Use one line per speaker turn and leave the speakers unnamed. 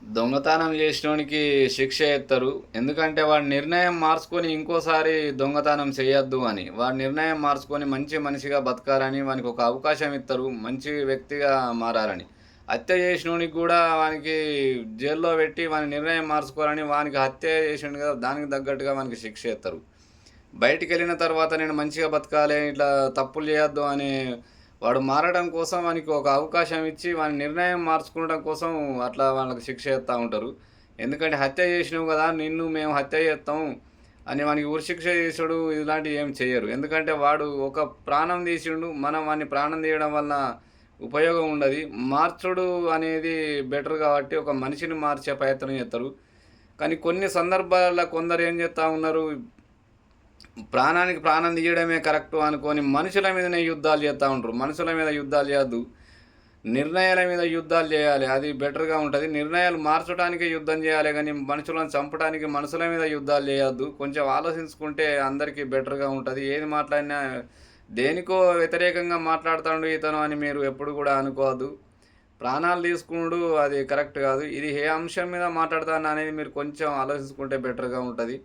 దొంగతనం చేసినోనికి శిక్ష ఎత్తరు. ఎందుకంటే వాడు నిర్ణయం మార్చుకొని ఇంకోసారి దొంగతనం చేయొద్దు అని. వాడు నిర్ణయం మార్చుకొని మంచి మనిషిగా బతకాలని వానికి ఒక అవకాశం ఇత్తరు. మంచి వ్యక్తిగా మారాలని. హత్య చేసినోనికి గూడా వానికి జైల్‌లో పెట్టి వాని నిర్ణయం మార్చుకోవాలని వానికి హత్య చేసిండు కదా! దానికి తగ్గట్టుగా వానికి శిక్ష ఎత్తరు. బయటికెళ్ళిన తర్వాత నేను మంచిగా బతకాలి, ఇట్లా తప్పులు చేయొద్దు అని వాడు మారడం కోసం వానికి ఒక అవకాశం ఇచ్చి వాని నిర్ణయం మార్చుకోవడం కోసం అట్లా వాళ్ళకి శిక్ష ఏస్తా ఉంటారు. ఎందుకంటే హత్య చేసినావు కదా! నిన్ను మేము హత్య చేస్తాం అని వానికి ఉరిశిక్ష చేసుడు ఇలాంటివి ఏమి చెయ్యరు. ఎందుకంటే వాడు ఒక ప్రాణం తీసిండు. మనం వాడిని ప్రాణం తీయడం వల్ల ఉపయోగం ఉండది. మార్చుడు అనేది బెటర్ కాబట్టి ఒక మనిషిని మార్చే ప్రయత్నం చేత్తరు. కానీ కొన్ని సందర్భాలలో కొందరు ఏం చేస్తా ఉన్నారు, ప్రాణానికి ప్రాణం తీయడమే కరెక్టు అనుకోని మనుషుల మీదనే యుద్ధాలు చేస్తా ఉంటారు. మనుషుల మీద యుద్ధాలు చేయొద్దు. నిర్ణయాల మీద యుద్ధాలు చేయాలి. అది బెటర్‌గా ఉంటది. నిర్ణయాలు మార్చడానికే యుద్ధం చేయాలే గానీ, మనుషులను చంపడానికి మనుషుల మీద యుద్ధాలు చేయొద్దు. కొంచెం ఆలోచించుకుంటే అందరికీ బెటర్‌గా ఉంటది. ఏది మాట్లాడినా దేనికో వ్యతిరేకంగా మాట్లాడుతాండు ఇతను అని మీరు ఎప్పుడు కూడా అనుకోవద్దు. ప్రాణాలు తీసుకునుడు అది కరెక్ట్ కాదు. ఇది ఏ అంశం మీద మాట్లాడుతాను అనేది మీరు కొంచెం ఆలోచించుకుంటే బెటర్‌గా ఉంటది.